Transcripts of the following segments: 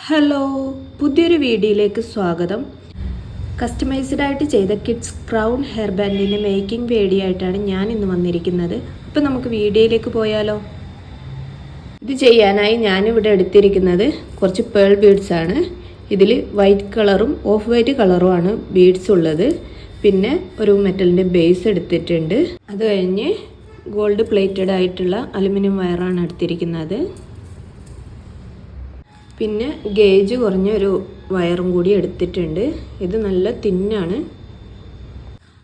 Hello, പുതിയൊരു വീഡിയോയിലേക്ക് സ്വാഗതം. കസ്റ്റമൈസ്ഡ് ആയിട്ട് ചെയ്ത കിഡ്സ് ക്രൗൺ ഹെയർ ബാൻഡിൻ്റെ മേക്കിംഗ് വീഡിയോ ആയിട്ടാണ് ഞാൻ ഇന്ന് വന്നിരിക്കുന്നത്. അപ്പോൾ നമുക്ക് വീഡിയോയിലേക്ക് പോയാലോ. ഇത് ചെയ്യാനായി ഞാനിവിടെ എടുത്തിരിക്കുന്നത് കുറച്ച് പേൾ ബീഡ്സ് ആണ്. ഇതിൽ വൈറ്റ് കളറും ഓഫ് വൈറ്റ് കളറുമാണ് ബീഡ്സ് ഉള്ളത്. പിന്നെ ഒരു മെറ്റലിൻ്റെ ബേസ് എടുത്തിട്ടുണ്ട്. അത് കഴിഞ്ഞ് ഗോൾഡ് പ്ലേറ്റഡ് ആയിട്ടുള്ള അലുമിനിയം വയറാണ് എടുത്തിരിക്കുന്നത്. പിന്നെ ഗേജ് കുറഞ്ഞൊരു വയറും കൂടി എടുത്തിട്ടുണ്ട്. ഇത് നല്ല തിന്നാണ്.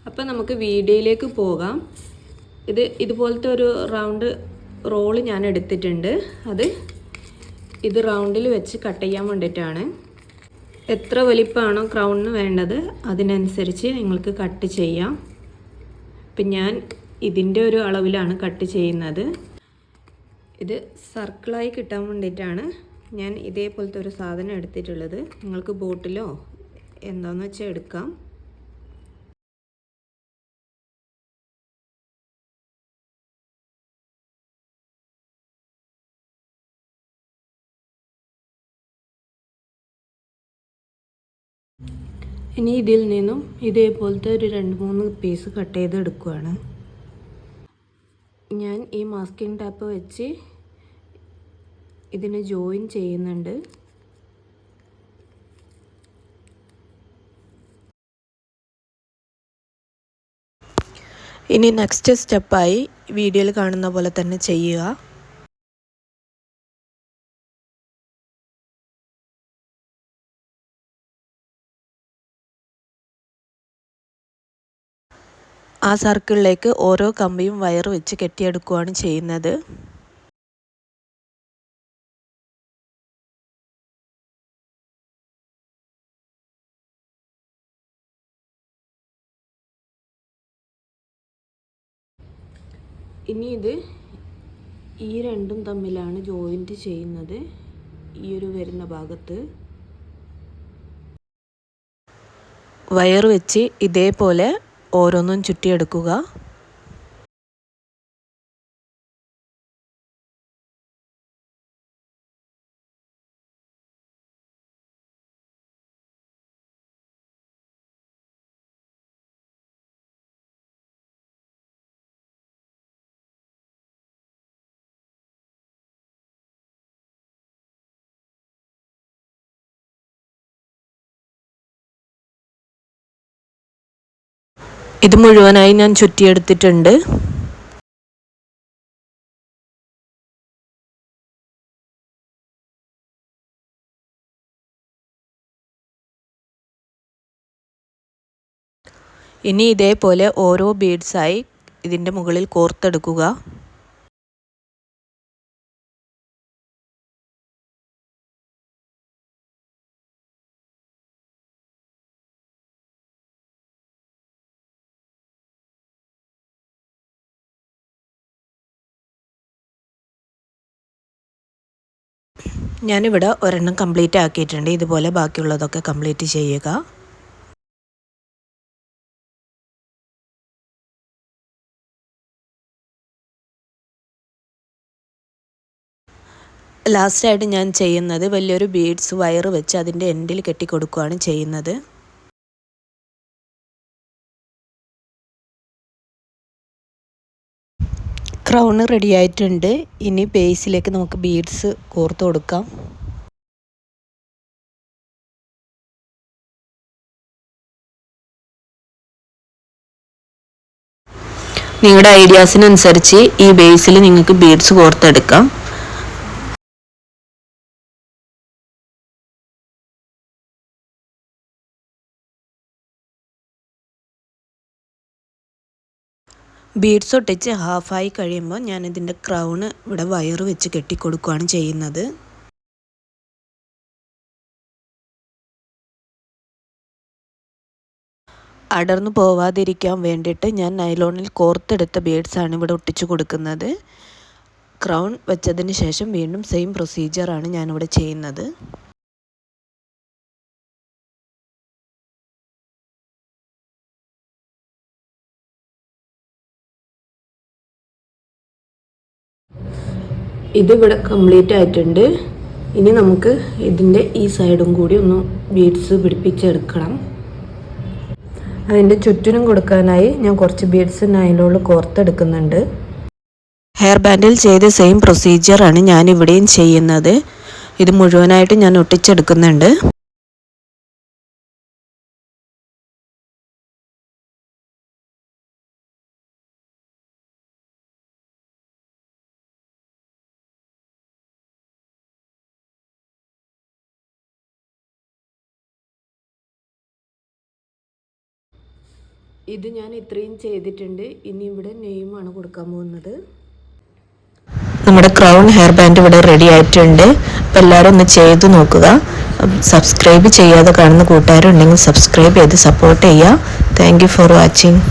അപ്പോൾ നമുക്ക് വീഡിയോയിലേക്ക് പോകാം. ഇതുപോലത്തെ ഒരു റൗണ്ട് റോള് ഞാൻ എടുത്തിട്ടുണ്ട്. ഇത് റൗണ്ടിൽ വെച്ച് കട്ട് ചെയ്യാൻ വേണ്ടിയിട്ടാണ്. എത്ര വലിപ്പമാണോ ക്രൗണിന് വേണ്ടത് അതിനനുസരിച്ച് നിങ്ങൾക്ക് കട്ട് ചെയ്യാം. ഇപ്പം ഞാൻ ഇതിൻ്റെ ഒരു അളവിലാണ് കട്ട് ചെയ്യുന്നത്. ഇത് സർക്കിളായി കിട്ടാൻ വേണ്ടിയിട്ടാണ് ഞാൻ ഇതേപോലത്തെ ഒരു സാധനം എടുത്തിട്ടുള്ളത്. നിങ്ങൾക്ക് ബോട്ടിലോ എന്താണെന്ന് വെച്ചാൽ എടുക്കാം. ഇനി ഇതിൽ നിന്നും ഇതേപോലത്തെ ഒരു 2-3 പീസ് കട്ട് ചെയ്ത് എടുക്കുകയാണ്. ഞാൻ ഈ മാസ്കിംഗ് ടാപ്പ് വെച്ച് ഇതിനെ ജോയിൻ ചെയ്യുന്നുണ്ട്. ഇനി നെക്സ്റ്റ് സ്റ്റെപ്പായി വീഡിയോയിൽ കാണുന്ന പോലെ തന്നെ ചെയ്യുക. ആ സർക്കിളിലേക്ക് ഓരോ കമ്പിയും വയർ വെച്ച് കെട്ടിയെടുക്കുകയാണ് ചെയ്യുന്നത്. ഇനി ഈ രണ്ടും തമ്മിലാണ് ജോയിൻറ്റ് ചെയ്യുന്നത്. ഈ ഒരു വരുന്ന ഭാഗത്ത് വയർ വെച്ച് ഇതേപോലെ ഓരോന്നും ചുറ്റിയെടുക്കുക. ഇത് മുഴുവനായി ഞാൻ ചുറ്റിയെടുത്തിട്ടുണ്ട്. ഇനി ഇതേപോലെ ഓരോ ബീഡ്സായി ഇതിൻ്റെ മുകളിൽ കോർത്തെടുക്കുക. ഞാനിവിടെ ഒരെണ്ണം കംപ്ലീറ്റ് ആക്കിയിട്ടുണ്ട്. ഇതുപോലെ ബാക്കിയുള്ളതൊക്കെ കംപ്ലീറ്റ് ചെയ്യുക. ലാസ്റ്റായിട്ട് ഞാൻ ചെയ്യുന്നത് വലിയൊരു ബീഡ്സ് വയർ വെച്ച് അതിൻ്റെ എൻഡിൽ കെട്ടിക്കൊടുക്കുകയാണ് ചെയ്യുന്നത്. ക്രൗണ് റെഡി ആയിട്ടുണ്ട്. ഇനി ബേസിലേക്ക് നമുക്ക് ബീഡ്സ് കോർത്ത് കൊടുക്കാം. നിങ്ങളുടെ ഐഡിയാസിനനുസരിച്ച് ഈ ബേസിൽ നിങ്ങൾക്ക് ബീഡ്സ് കോർത്തെടുക്കാം. ബീഡ്സ് ഒട്ടിച്ച് ഹാഫായി കഴിയുമ്പോൾ ഞാനിതിൻ്റെ ക്രൗണ് ഇവിടെ വയർ വെച്ച് കെട്ടിക്കൊടുക്കുകയാണ് ചെയ്യുന്നത്. അടർന്നു പോവാതിരിക്കാൻ വേണ്ടിയിട്ട് ഞാൻ നൈലോണിൽ കോർത്തെടുത്ത ബീഡ്സാണ് ഇവിടെ ഒട്ടിച്ചു കൊടുക്കുന്നത്. ക്രൗൺ വെച്ചതിന് ശേഷം വീണ്ടും സെയിം പ്രൊസീജിയറാണ് ഞാനിവിടെ ചെയ്യുന്നത്. ഇതിവിടെ കംപ്ലീറ്റ് ആയിട്ടുണ്ട്. ഇനി നമുക്ക് ഇതിൻ്റെ ഈ സൈഡും കൂടി ഒന്ന് ബീഡ്സ് പിടിപ്പിച്ചെടുക്കണം. അതിൻ്റെ ചുറ്റിനും കൊടുക്കാനായി ഞാൻ കുറച്ച് ബീഡ്സ് നൈലോണിൽ കോർത്തെടുക്കുന്നുണ്ട്. ഹെയർ ബാൻഡിൽ ചെയ്ത സെയിം പ്രൊസീജിയറാണ് ഞാൻ ഇവിടെയും ചെയ്യുന്നത്. ഇത് മുഴുവനായിട്ട് ഞാൻ ഒട്ടിച്ചെടുക്കുന്നുണ്ട്. ഇത് ഞാൻ ഇത്രയും ചെയ്തിട്ടുണ്ട്. ഇനി ഇവിടെ നെയിമാണ് കൊടുക്കാൻ പോകുന്നത്. നമ്മുടെ ക്രൗൺ ഹെയർ ബാൻഡ് ഇവിടെ റെഡി ആയിട്ടുണ്ട്. അപ്പോൾ എല്ലാവരും ഒന്ന് ചെയ്ത് നോക്കുക. സബ്സ്ക്രൈബ് ചെയ്യാതെ കാണുന്ന കൂട്ടുകാരുണ്ടെങ്കിൽ സബ്സ്ക്രൈബ് ചെയ്ത് സപ്പോർട്ട് ചെയ്യുക. Thank you for watching.